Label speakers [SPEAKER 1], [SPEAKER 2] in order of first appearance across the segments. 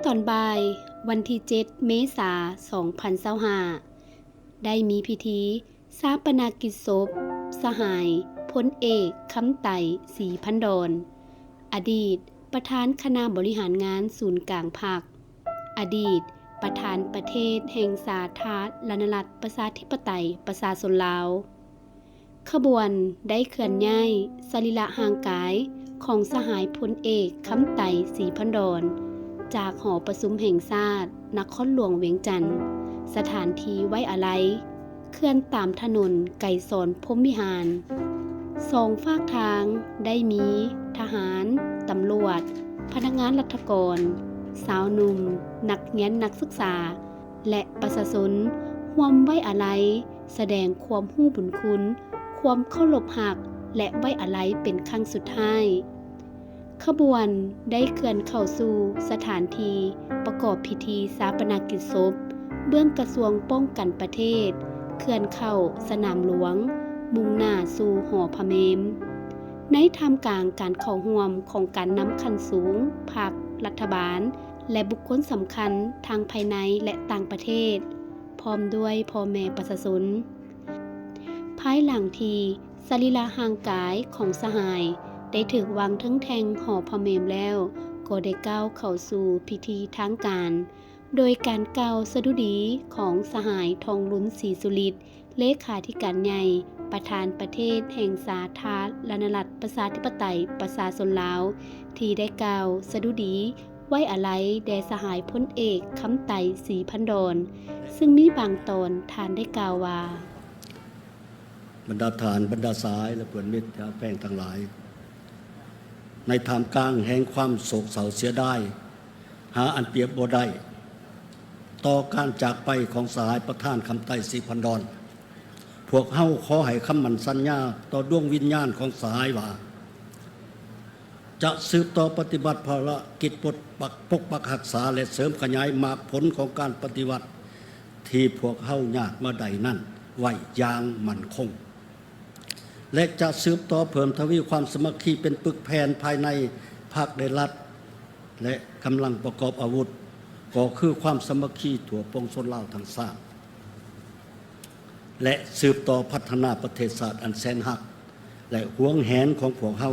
[SPEAKER 1] ตอนบ่ายวันที่ 7 เมษายน 2025ได้มีพิธีชาปนกิจศพสหายพลเอกคำไต่ศรีพันดรอดีตประธานคณะบริหารงานศูนย์กลางพรรคอดีตประธานประเทศแห่งสาธารณรัฐประชาธิปไตยประชาชนลาวขบวนได้เคลื่อนย้ายสรีระห่างกายของสหายพลเอกคำไต่ศรีพันดรจากหอประชุมแห่งชาตินครหลวงเวียงจันทน์สถานที่ไว้อาลัยเคลื่อนตามถนนไก่สอนพรหมวิหารสองฝากทางได้มีทหารตำรวจพนักงานราชการสาวหนุ่มนักเรียนนักศึกษาและประชาชนร่วมไว้อาลัยแสดงความรู้บุญคุณความเคารพรักและไว้อาลัยเป็นครั้งสุดท้ายขบวนได้เคลื่อนเข้าสู่สถานที่ประกอบพิธีชาปนกิจศพเบื้องกระทรวงป้องกันประเทศเคลื่อนเข้าสนามหลวงมุ่งหน้าสู่หอพระเมรุในท่ามกลางการเข้าร่วมของการนำขั้นสูงพรรครัฐบาลและบุคคลสำคัญทางภายในและต่างประเทศพร้อมด้วยพ่อแม่ประชาชนภายหลังที่สรีระห่างกายของสหายได้ถูกวางทั้งแทงหอพระเมรุแล้วก็ได้ก้าวเข้าสู่พิธีทางการโดยการกล่าวสดุดีของสหายทองลุ้นศรีสุฤทธิ์เลขาธิการใหญ่ประธานประเทศแห่งสาธารณรัฐประชาธิปไตยประชาชนลาวที่ได้กล่าวสดุดีไว้อาลัยแด่สหายพลเอกคำไต่ศรีพันดรซึ่งมีบางตอนท่านได้กล่าวว่า
[SPEAKER 2] บรรดาฐานบรรดาสายและเพื่อนมิตรชาวแป้งทั้งหลายในท่ามกลางแห่งความโศกเศร้าเสียดายหาอันเปรียบบ่ได้ต่อการจากไปของสหายประธานคำไต่ศรีพันดรพวกเฮาขอให้คำมั่นสัญญาต่อดวงวิญญาณของสหายว่าจะสืบต่อปฏิบัติภารกิจปกปักรักษาและเสริมขยายมากผลของการปฏิวัติที่พวกเฮาญาติมาใดนั่นไว้อย่างมั่นคงและจะสืบต่อเพิ่มทวีความสมัคคีเป็นปึกแผ่นภายในภาคในรัฐและกำลังประกอบอาวุธก็คือความสมัคคีทั่วปวงชนลาวทั้งชาติและสืบต่อพัฒนาประเทศชาติอันแสนหักและหวงแหนของพวกเฮา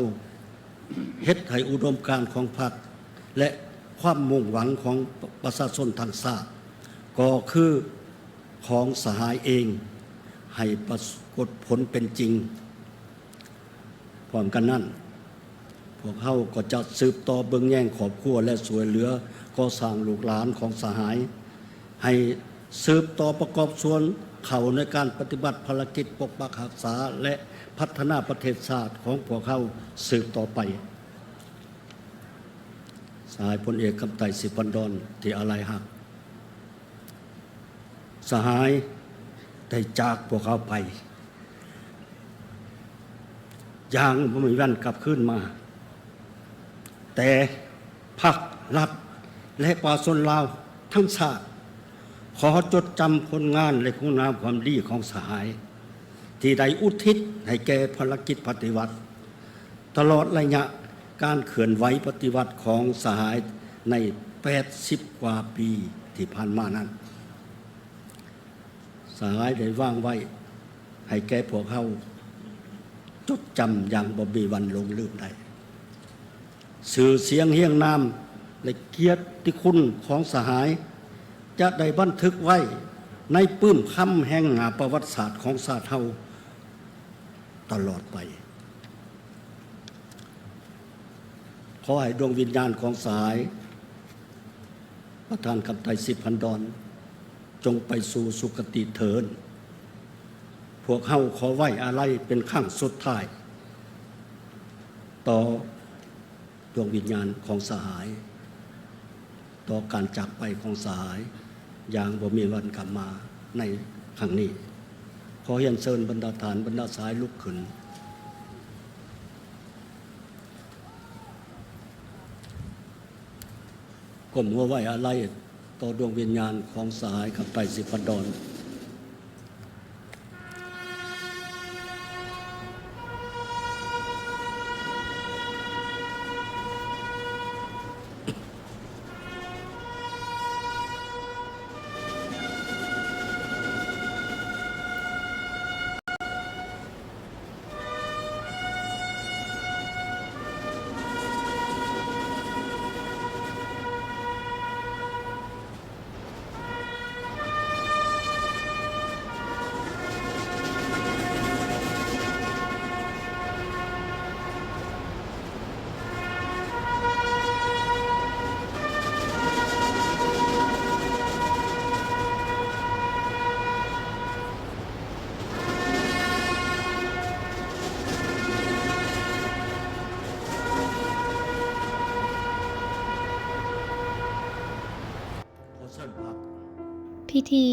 [SPEAKER 2] เฮ็ดให้อุดมการณ์ของพรรคและความมุ่งหวังของประชาชนทั้งชาติก็คือของสหายเองให้ปรากฏผลเป็นจริงพร้อมกันนั้นพวกเฮาก็จะสืบต่อเบิ่งแย่งครอบครัวและสวยเหลือก่อสร้างลูกหลานของสหายให้สืบต่อประกอบส่วนเขาในการปฏิบัติภารกิจปกปักรักษาและพัฒนาประเทศชาติของพวกเขาสืบต่อไปสหายพลเอกคำไต่ศรีพันดรที่อาลัยหักสหายได้จากพวกเขาไปอย่างบ่มีวันกลับคืนมาแต่พรรครัฐและประชาชนลาวทั้งชาติขอจดจำผลงานและคุณงามความดีของสหายที่ได้อุทิศให้แก่ภารกิจปฏิวัติตลอดระยะการเคลื่อนไหวปฏิวัติของสหายใน80กว่าปีที่ผ่านมานั้นสหายได้วางไว้ให้แก่พวกเขาจดจำอย่างบ่มีวันลงลืมได้สื่อเสียงเฮียงนามและเกียรติคุณของสหายจะได้บันทึกไว้ในปื้มค่ำแห่งหน้าประวัติศาสตร์ของชาติเฮาตลอดไปขอให้ดวงวิญญาณของสหายประธานคำไต่ศรีพันดรจงไปสู่สุคติเถิดพวกเฮาขอไว้อาลัยเป็นครั้งสุดท้ายต่อดวงวิญญาณของสหายต่อการจากไปของสหายอย่างบ่มีวันกลับมาในครั้งนี้ขอเรียนเชิญบรรดาฐานบรรดาสายลุกขึ้นก้มหัวไหว้อาลัยต่อดวงวิญญาณของสหายคำไต่ศรีพันดร ชิญพัก
[SPEAKER 1] พิธี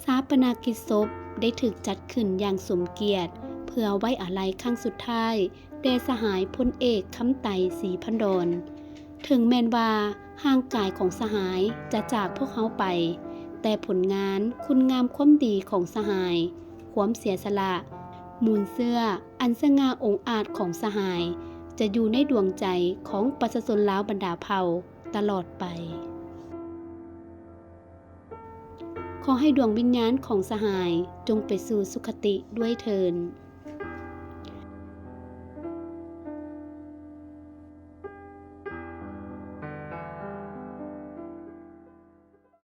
[SPEAKER 1] ชาปนกิจศพได้ถูกจัดขึ้นอย่างสมเกียรติเพื่อไว้อาลัยครั้งสุดท้ายแด่สหายพลเอกคำไต่ศรีพันดรถึงแม้นว่าห่างกายของสหายจะจากพวกเขาไปแต่ผลงานคุณงามความดีของสหายความเสียสละมูลเสื้ออันสง่าองอาจของสหายจะอยู่ในดวงใจของประชาชนลาวบรรดาเผ่าตลอดไปขอให้ดวงวิญญาณของสหายจงไปสู่สุคติด้วยเถิด